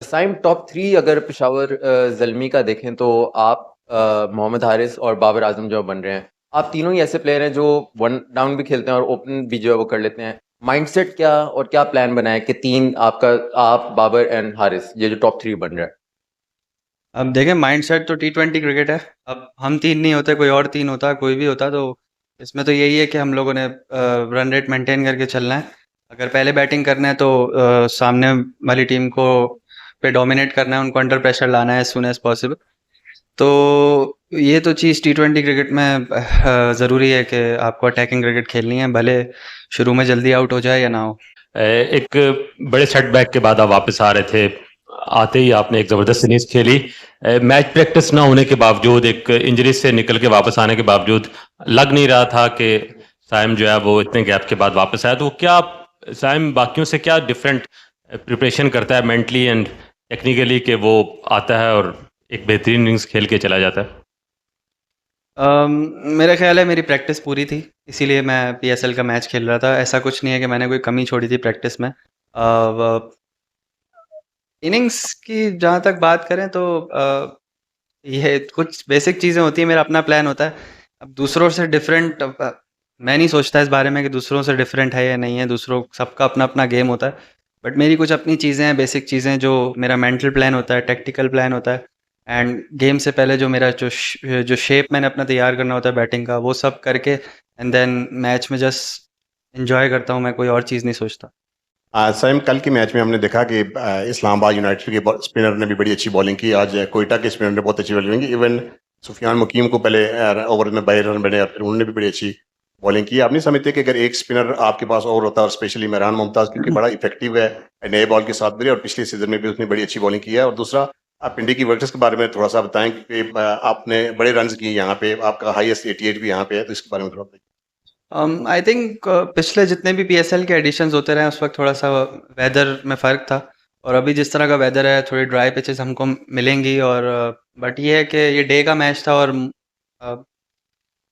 Saim top 3 अगर पेशावर ज़ल्मी का देखें तो आप मोहम्मद हारिस और बाबर आज़म जो बन रहे हैं, आप तीनों ही ऐसे प्लेयर हैं जो वन डाउन भी खेलते हैं और ओपन भी जो है वो कर लेते हैं। माइंडसेट क्या और क्या प्लान बना है कि 3 आपका आप, बाबर एंड हारिस ये जो टॉप 3 बन रहा है? अब देखें, माइंडसेट तो टी20 क्रिकेट है। अब हम तीन नहीं होते, कोई और तीन होता, कोई भी होता, तो इसमें तो यही है कि हम लोगों ने रन रेट मेंटेन करके चलना है। अगर पहले बैटिंग करना है तो सामने वाली टीम को पे डोमिनेट करना है, उनको अंडर प्रेशर लाना है एज सुन एज पॉसिबल। तो ये तो चीज़ टी20 क्रिकेट में ज़रूरी है कि आपको अटैकिंग क्रिकेट खेलनी है, भले शुरू में जल्दी आउट हो जाए या ना हो। एक बड़े सेटबैक के बाद आप वापस आ रहे थे, आते ही आपने एक ज़बरदस्त इनिंग्स खेली। मैच प्रैक्टिस ना होने के बावजूद, एक इंजरी से निकल के वापस आने के बावजूद लग नहीं रहा था कि साइम जो है वो इतने गैप के बाद वापस आया। तो क्या साइम बाकियों से क्या डिफरेंट प्रिपरेशन करता है मेंटली एंड टेक्निकली कि वो आता है और एक बेहतरीन इनिंग्स खेल के चला जाता है? मेरा ख्याल है मेरी प्रैक्टिस पूरी थी, इसीलिए मैं पीएसएल का मैच खेल रहा था। ऐसा कुछ नहीं है कि मैंने कोई कमी छोड़ी थी प्रैक्टिस में। इनिंग्स की जहाँ तक बात करें तो ये कुछ बेसिक चीज़ें होती हैं, मेरा अपना प्लान होता है। अब दूसरों से डिफरेंट मैं नहीं सोचता इस बारे में कि दूसरों से डिफरेंट है या नहीं है, दूसरों सबका अपना अपना गेम होता है। बट मेरी कुछ अपनी चीज़ें हैं, बेसिक चीज़ें, जो मेरा मेंटल प्लान होता है, टेक्टिकल प्लान होता है, एंड गेम से पहले जो मेरा जो शेप मैंने अपना तैयार करना होता है बैटिंग का, वो सब करके एंड देन मैच में जस्ट एंजॉय करता हूँ। मैं कोई और चीज़ नहीं सोचता। सैम, कल के मैच में हमने देखा कि इस्लामाबाद यूनाइटेड के स्पिनर ने भी बड़ी अच्छी बॉलिंग की। आज कोयटा के स्पिनर ने बहुत अच्छी बॉलिंग की। इवन सुफियान मुकीम को पहले ओवर में 22 रन बने और फिर उन्होंने भी बड़ी अच्छी बॉलिंग की। आप नहीं समझते कि अगर एक स्पिनर आपके पास और होता, और स्पेशली मेहरान मुमताज़, क्योंकि बड़ा इफेक्टिव है नए बॉल के साथ भी, और पिछले सीजन में भी उसने बड़ी अच्छी बॉलिंग की है। और दूसरा, आप इंडिया की वर्कर्स के बारे में थोड़ा सा बताएं कि आपने बड़े रन किए यहाँ पे, आपका हाईएस्ट 88 भी यहाँ पे है, तो इसके बारे में थोड़ा बताइए। आई थिंक पिछले जितने भी पीएसएल के एडिशंस होते रहे उस वक्त थोड़ा सा वेदर में फ़र्क था, और अभी जिस तरह का वेदर है थोड़ी ड्राई पिचेस हमको मिलेंगी। और बट ये है कि ये डे का मैच था, और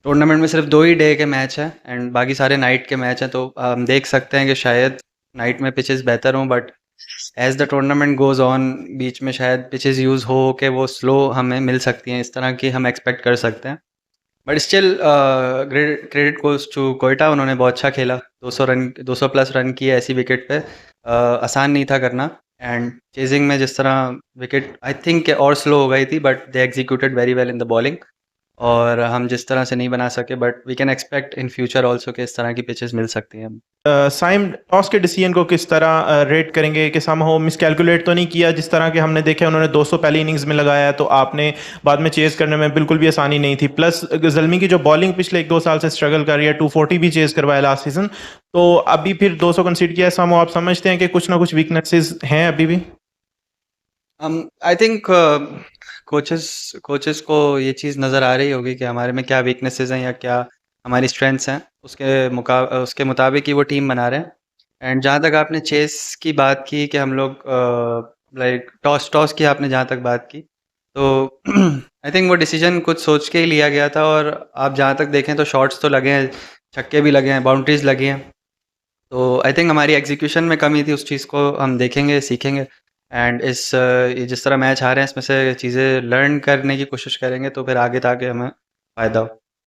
टूर्नामेंट में सिर्फ 2 ही डे के मैच हैं एंड बाकी सारे नाइट के मैच हैं, तो हम देख सकते हैं कि शायद नाइट में पिचेस बेहतर हों। But as the tournament goes on, बीच में शायद पिचेस यूज़ हो के वो स्लो हमें मिल सकती हैं, इस तरह की हम एक्सपेक्ट कर सकते हैं। But still credit goes to Quetta, उन्होंने बहुत अच्छा खेला। 200 प्लस रन किए ऐसी विकेट पे, आसान नहीं था करना। एंड चेजिंग में जिस तरह विकेट आई थिंक और स्लो हो गई थी, but they executed very well in the bowling, और हम जिस तरह से नहीं बना सके, but we can expect in future also कि इस तरह की पिचेस मिल सकती हैं। साइम, टॉस के डिसीजन को किस तरह रेट करेंगे कि समहाउ मिसकैलकुलेट तो नहीं किया? जिस तरह के हमने देखा उन्होंने 200 पहली इनिंग्स में लगाया, तो आपने बाद में चेज़ करने में बिल्कुल भी आसानी नहीं थी। प्लस ज़ल्मी की जो बॉलिंग पिछले 1-2 साल से स्ट्रगल कर रही है, 240 भी चेज़ करवाया लास्ट सीजन, तो अभी फिर 200 कंसीड किया है। समहाउ आप समझते हैं कि कुछ ना कुछ वीकनेसेस हैं अभी भी? आई थिंक कोचेस कोचेस को ये चीज़ नज़र आ रही होगी कि हमारे में क्या वीकनेसेस हैं या क्या हमारी स्ट्रेंथ्स हैं, उसके मुताबिक ही वो टीम बना रहे हैं। एंड जहाँ तक आपने चेस की बात की कि हम लोग लाइक टॉस टॉस की आपने जहाँ तक बात की, तो आई थिंक वो डिसीजन कुछ सोच के ही लिया गया था। और आप जहाँ तक देखें तो शॉट्स तो लगे हैं, छक्के भी लगे हैं, बाउंड्रीज लगी हैं। तो आई थिंक हमारी एग्जीक्यूशन में कमी थी, उस चीज़ को हम देखेंगे, सीखेंगे, एंड ये जिस तरह मैच आ रहे हैं इसमें से चीज़ें लर्न करने की कोशिश करेंगे, तो फिर आगे ताकि हमें फ़ायदा हो।